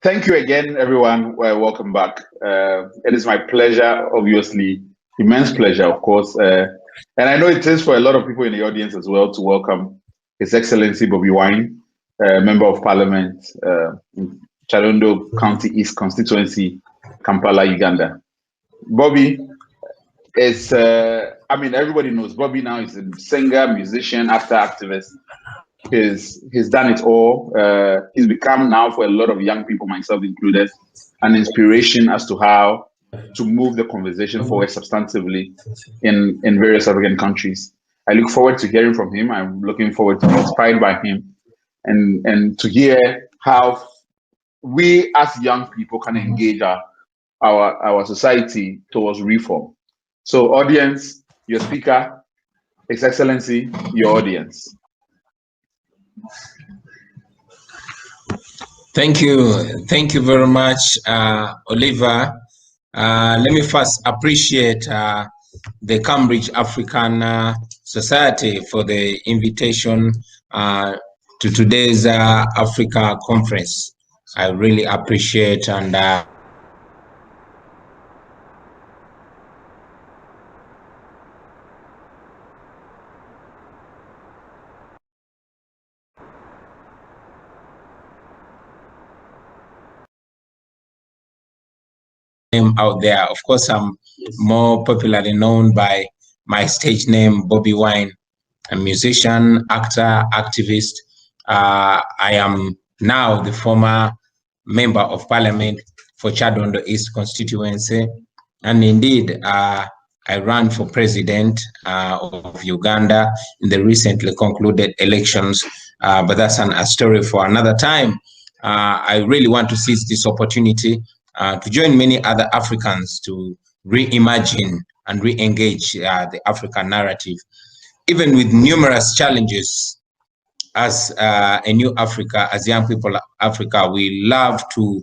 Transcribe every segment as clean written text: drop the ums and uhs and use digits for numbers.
Thank you again, everyone. Welcome back. It is my pleasure, obviously, immense pleasure, of course. And I know it is for a lot of people in the audience as well to welcome His Excellency Bobi Wine, Member of Parliament in Chadondo County East Constituency, Kampala, Uganda. Bobi is, everybody knows Bobi now is a singer, musician, actor, activist. He's done it all. He's become now, for a lot of young people, myself included, an inspiration as to how to move the conversation forward substantively in various African countries. I look forward to hearing from him. I'm looking forward to be inspired by him and to hear how we as young people can engage our society towards reform. So audience, your speaker, His Excellency, your audience. Thank you very much, Oliver. Let me first appreciate the Cambridge African Society for the invitation to today's Africa conference. I really appreciate and out there. Of course, I'm more popularly known by my stage name, Bobi Wine. A musician, actor, activist. I am now the former member of parliament for Chadondo East constituency. And indeed, I ran for president of Uganda in the recently concluded elections, but that's a story for another time. I really want to seize this opportunity to join many other Africans to reimagine and re-engage the African narrative. Even with numerous challenges, as a new Africa, as young people of Africa, we love to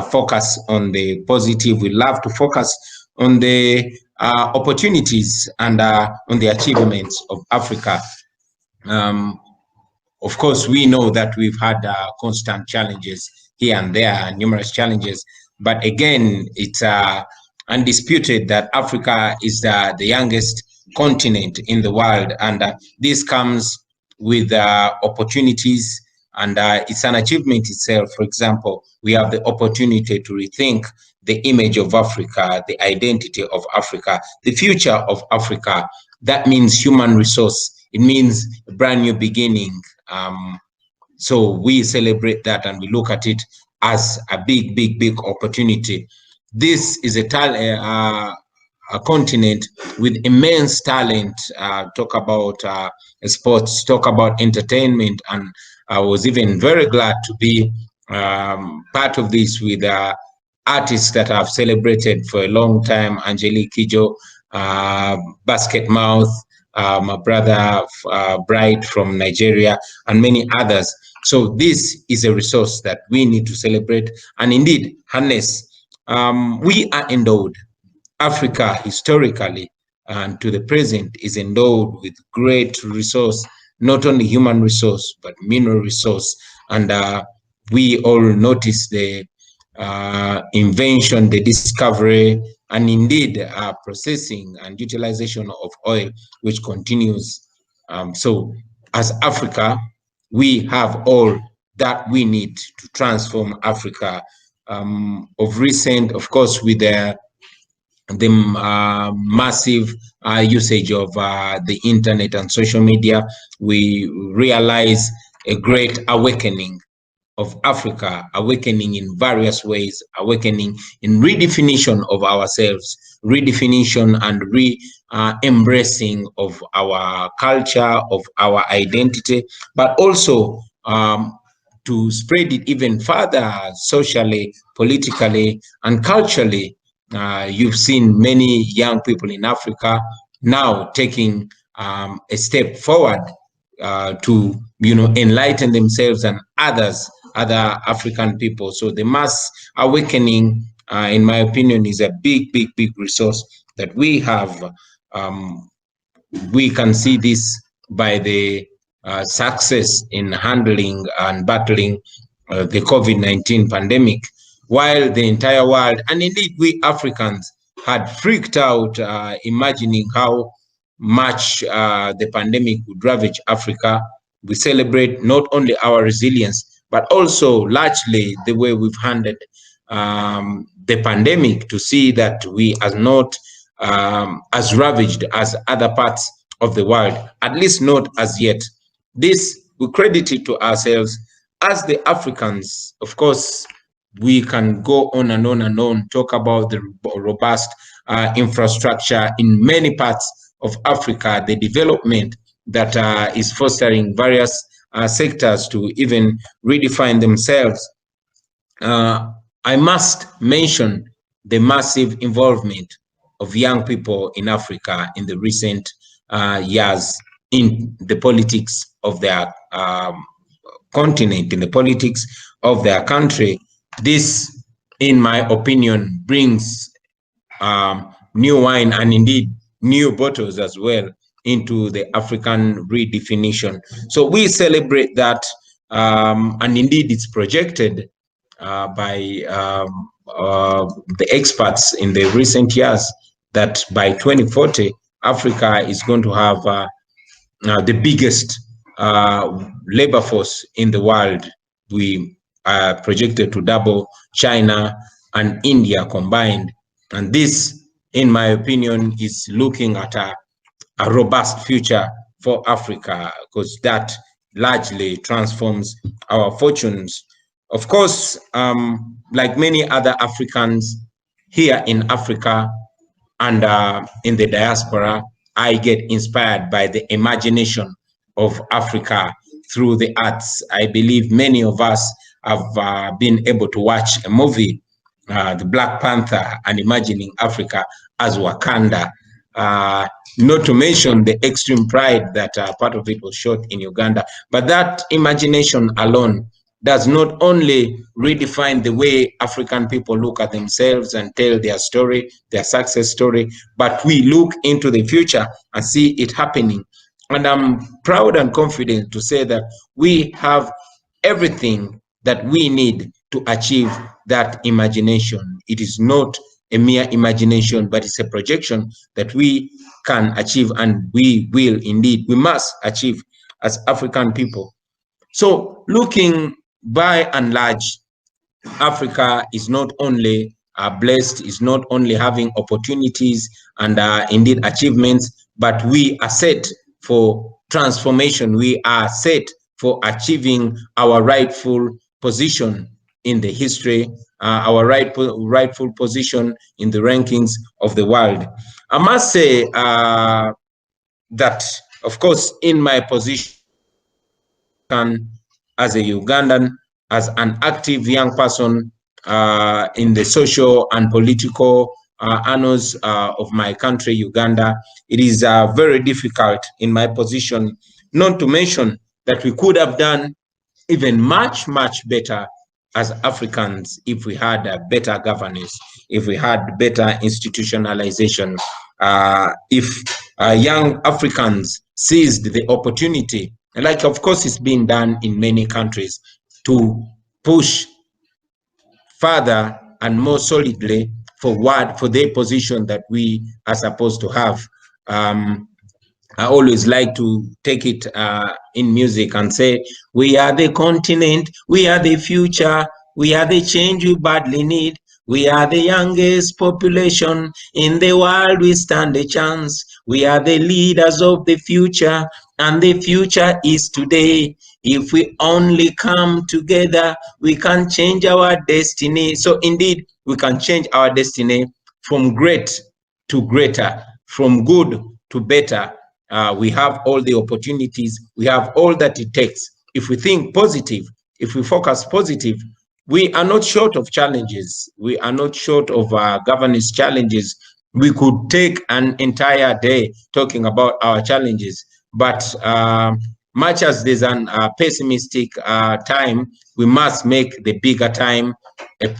focus on the positive. We love to focus on the opportunities and on the achievements of Africa. Of course, we know that we've had constant challenges here and there, numerous challenges. But again, it's undisputed that Africa is the youngest continent in the world, and this comes with opportunities, and it's an achievement itself. For example, we have the opportunity to rethink the image of Africa, the identity of Africa, the future of Africa. That means human resource. It means a brand new beginning. So we celebrate that and we look at it as a big opportunity. This is a continent with immense talent. Talk about sports, talk about entertainment, and I was even very glad to be part of this with artists that I've celebrated for a long time: Angelique Kidjo, Basket Mouth, my brother Bright from Nigeria, and many others. So this is a resource that we need to celebrate and indeed harness. We are endowed. Africa historically and to the present is endowed with great resource, not only human resource, but mineral resource. And we all notice the invention, the discovery, and indeed processing and utilization of oil, which continues. So as Africa, we have all that we need to transform Africa. Of recent, of course, with the massive usage of the internet and social media, we realize a great awakening of Africa, awakening in various ways, awakening in redefinition of ourselves, redefinition and embracing of our culture, of our identity, but also to spread it even further socially, politically, and culturally. You've seen many young people in Africa now taking a step forward to enlighten themselves and other African people. So the mass awakening, in my opinion, is a big resource that we have. We can see this by the success in handling and battling the COVID-19 pandemic. while the entire world, and indeed we Africans, had freaked out, imagining how much the pandemic would ravage Africa. We celebrate not only our resilience, but also largely the way we've handled the pandemic, to see that we are not as ravaged as other parts of the world, at least not as yet. This we credit it to ourselves as the Africans. Of course, we can go on and on and on, talk about the robust infrastructure in many parts of Africa, the development that is fostering various sectors to even redefine themselves. I must mention the massive involvement of young people in Africa in the recent years in the politics of their continent, in the politics of their country. This, in my opinion, brings new wine and indeed new bottles as well into the African redefinition. So we celebrate that, and indeed it's projected by the experts in the recent years that by 2040, Africa is going to have the biggest labor force in the world. We are projected to double China and India combined. And this, in my opinion, is looking at a robust future for Africa, because that largely transforms our fortunes. Of course, like many other Africans here in Africa and in the diaspora, I get inspired by the imagination of Africa through the arts. I believe many of us have been able to watch a movie, The Black Panther, and imagining Africa as Wakanda. Not to mention the extreme pride that part of it was shot in Uganda. But that imagination alone does not only redefine the way African people look at themselves and tell their story, their success story, but we look into the future and see it happening. And I'm proud and confident to say that we have everything that we need to achieve that imagination. It is not a mere imagination, but it's a projection that we can achieve, and we will indeed, we must achieve as African people. So looking by and large, Africa is not only blessed, is not only having opportunities and indeed achievements, but we are set for transformation. We are set for achieving our rightful position in the history, our rightful position in the rankings of the world. I must say that, of course, in my position as a Ugandan, as an active young person in the social and political annals of my country, Uganda, it is very difficult in my position, not to mention that we could have done even much, much better as Africans if we had better governance, if we had better institutionalization, if young Africans seized the opportunity, like of course it's been done in many countries, to push further and more solidly forward for the position that we are supposed to have. I always like to take it in music and say, we are the continent, we are the future, we are the change we badly need. We are the youngest population in the world, we stand a chance. We are the leaders of the future, and the future is today. If we only come together, we can change our destiny. So indeed, we can change our destiny from great to greater, from good to better. We have all the opportunities. We have all that it takes. If we think positive, if we focus positive, we are not short of challenges. We are not short of governance challenges. We could take an entire day talking about our challenges, but much as there's an pessimistic time, we must make the bigger time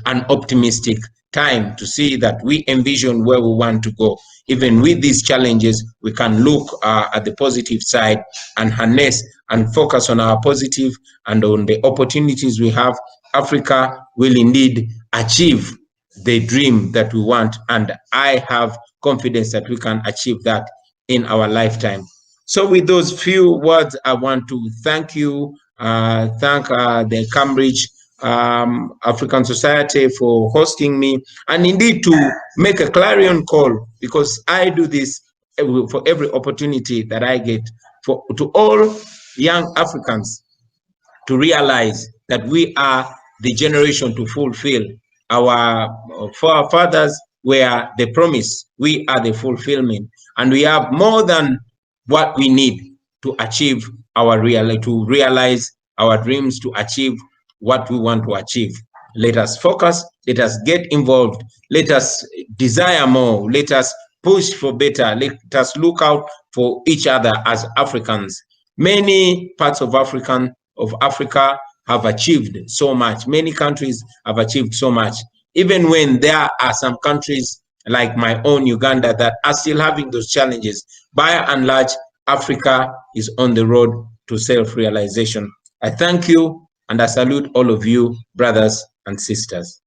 an optimistic time, to see that we envision where we want to go. Even with these challenges, we can look at the positive side and harness and focus on our positive and on the opportunities we have, Africa will indeed achieve the dream that we want. And I have confidence that we can achieve that in our lifetime. So with those few words, I want to thank you, thank the Cambridge African Society for hosting me, and indeed to make a clarion call, because I do this for every opportunity that I get, to all young Africans to realize that we are the generation to fulfill. Our forefathers were the promise, we are the fulfillment, and we have more than what we need to achieve to realize our dreams, to achieve what we want to achieve. Let us focus, let us get involved, let us desire more, let us push for better, let us look out for each other as Africans. Many parts of Africa have achieved so much. Many countries have achieved so much, even when there are some countries like my own Uganda that are still having those challenges. By and large, Africa is on the road to self-realization. I thank you and I salute all of you, brothers and sisters.